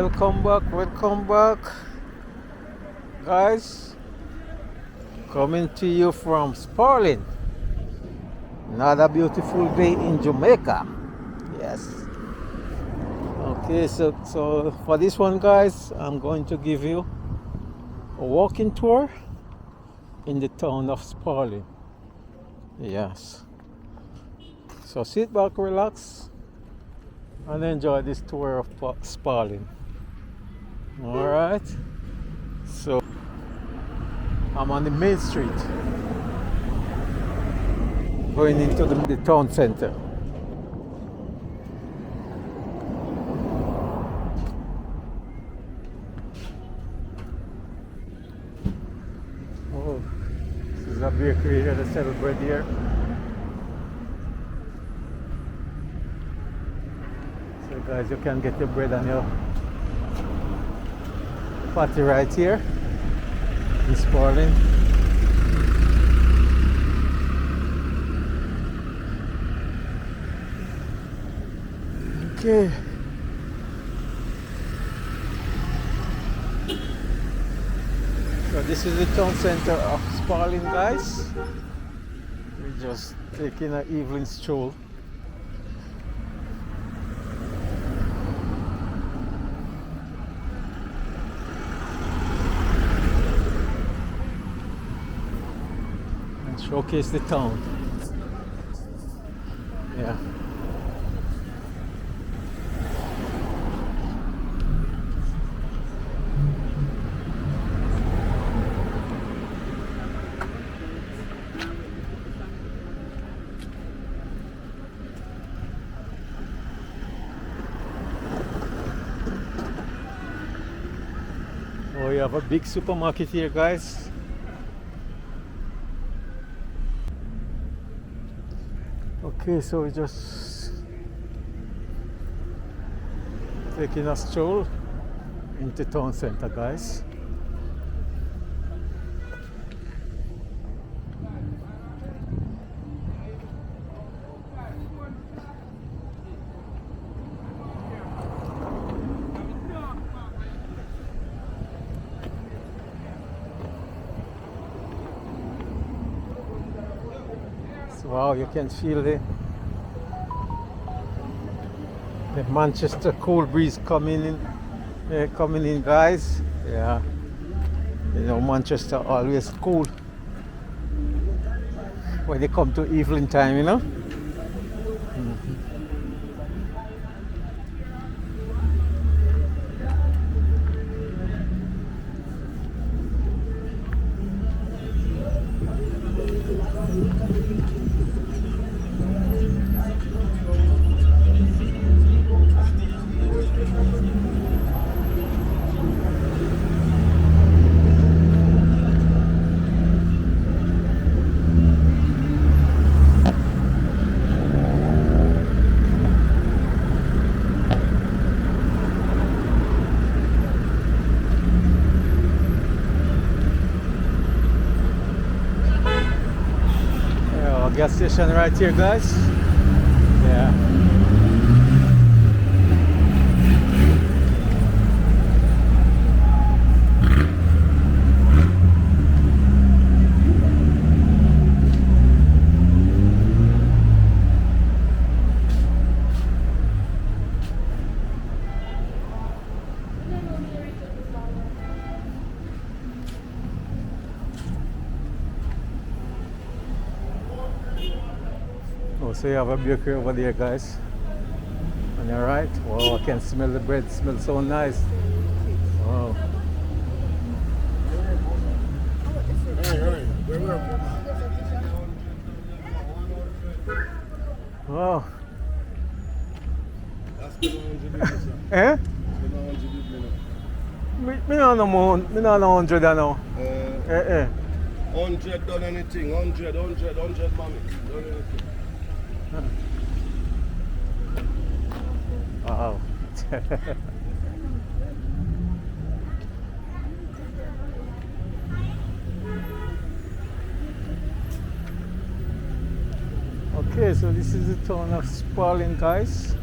Welcome back, guys. Coming to you from Spalding. Another beautiful day in Jamaica. Yes. Okay, so for this one, guys, I'm going to give you a walking tour in the town of Spalding. Yes. So sit back, relax, and enjoy this tour of Spalding. All right. So I'm on the main street, going into the town center. Oh, this is a bakery here to sell bread here. So guys, you can get your bread and your patty right here in Spalding. Okay. So this is the town center of Spalding, guys. We're just taking an evening stroll. And showcase the town. Yeah. Oh, we have a big supermarket here, guys. Okay, so we're just taking a stroll into town center, guys. Wow, you can feel the Manchester cool breeze coming in, guys. Yeah, you know, Manchester always cool when they come to evening time, you know. Gas station right here, guys. Yeah. Oh, so you have a bakery over there, guys. On your right. Wow, I can smell the bread. It smells so nice. Wow. Wow. Eh? Me no know more. Me no know 100 now. Eh. 100 done anything. 100 mommy. Done anything. Wow. Okay, so this is the town of Spalding, guys.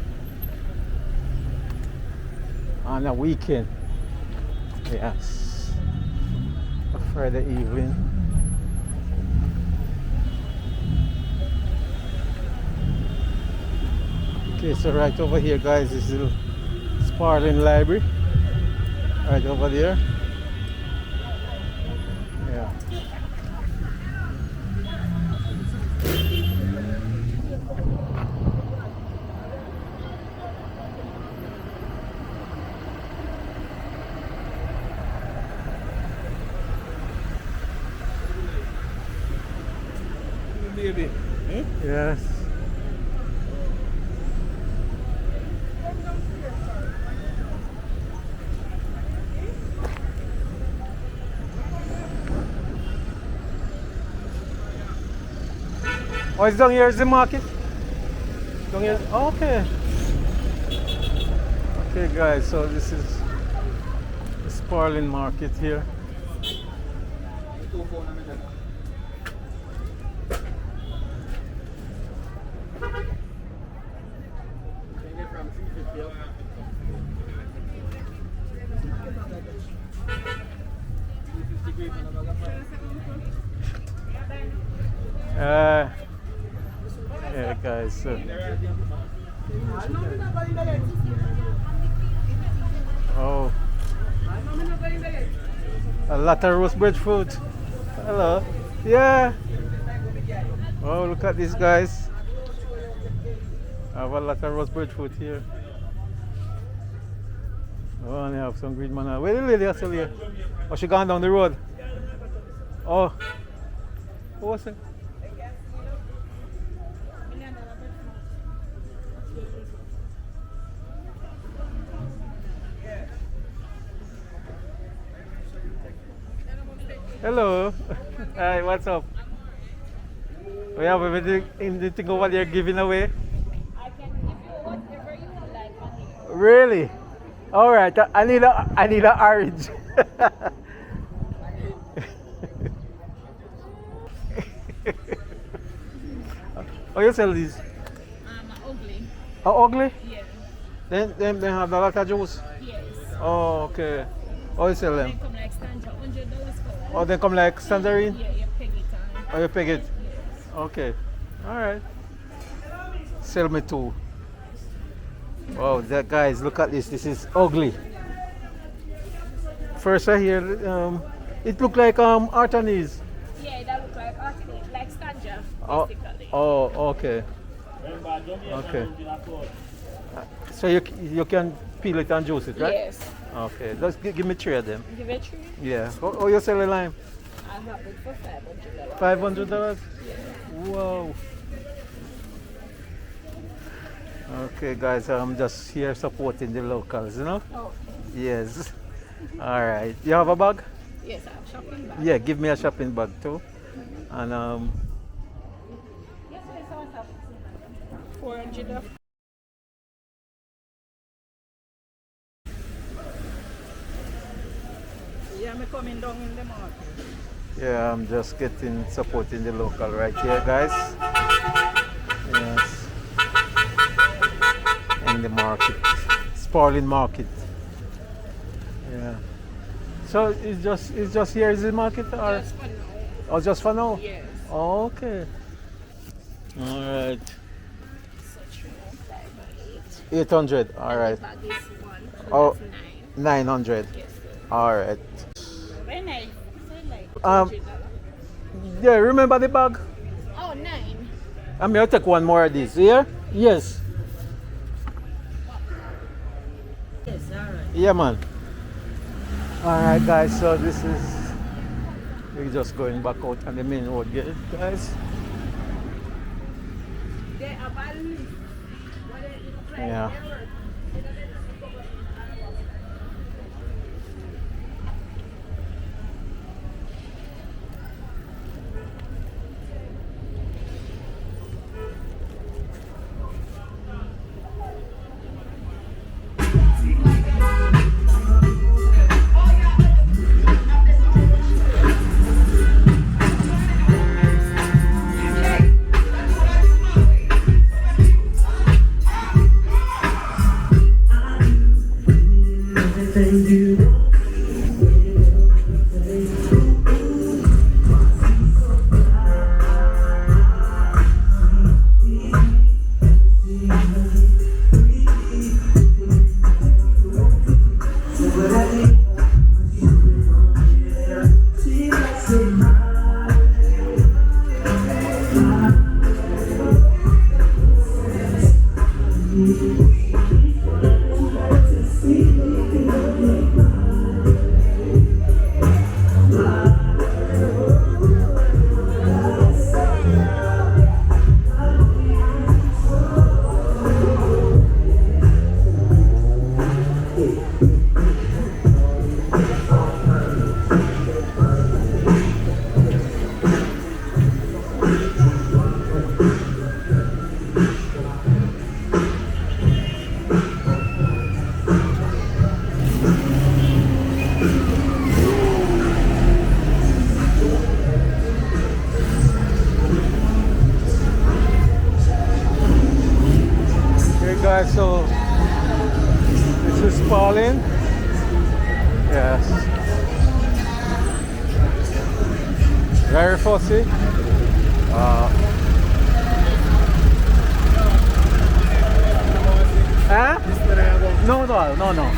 on a weekend. Yes. A Friday evening. Okay, so right over here, guys, is the Spalding Library. Right over there. Yeah. Baby. Yes. Oh, it's down here is the market? Down here? Oh, okay. Okay, guys, so this is the Spalding market here. Yeah, guys. Oh, a lot of roast breadfruit. Hello. Yeah. Oh, look at these guys. I have a lot of roast breadfruit here. Oh, and they have some green manna. Where the lady are still here? Oh, she gone down the road. Oh, who was it? Hello. Hi, what's up? We have anything over there giving away? I can give you whatever you would like on here. Really? All right. I need a orange. Oh, you sell these? Ugly. Oh, ugly? Yes. Then they have a lot of juice. Yes. Oh, okay. Oh, you sell They them? come like stanza, $100 for Oh, they come like tangerine? Yeah, you peg it on. Oh, you peg it? Yes. Okay. All right. Sell me two. Wow, that guys, look at this. This is ugly. First I hear, it look like Artanese. Yeah, that look like like stanza, Oh, basically. oh, okay. Okay. So you can peel it and juice it, right? Yes. Okay. Just give me three of them. Give it three. Yeah. Oh, you sell a lime? I have it for $500. $500? Wow. Okay, guys, I'm just here supporting the locals, you know? Oh, Yes. All right. You have a bag? yes, I have shopping bag. Yeah, give me a shopping bag too. And Yes, yes, I have $400. Yeah, I'm coming down in the market. yeah, I'm just supporting the local right here, guys. Yes. In the market. Spalding market. Yeah. So it's just here is the market or Just for now. oh just for now? Yes. Oh, okay. All right. So 305 800. All right. Bag is one. So Oh. that's nine. 900. Yes, sir. All right. Very nice. So like Um, $200. Yeah, remember the bag? Oh, nine. I'm gonna take one more of these. Here? Yes. Yes, all right. Yeah, man. All right, guys. So this is we're just going back out on the main road, guys. They are balanced. What it looks like. Yeah. Okay guys, so this is Spalding. Yes. Very fussy. Huh? No, no, no, no.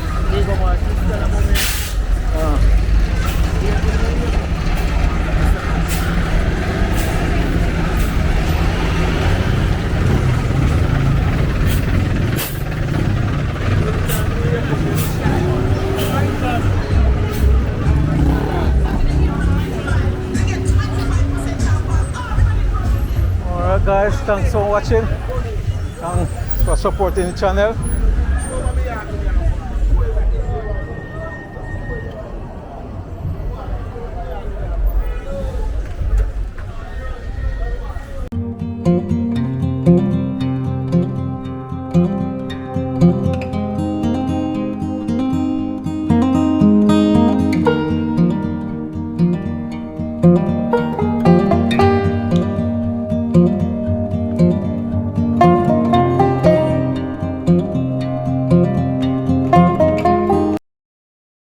Alright guys, thanks for watching. Thanks for supporting the channel.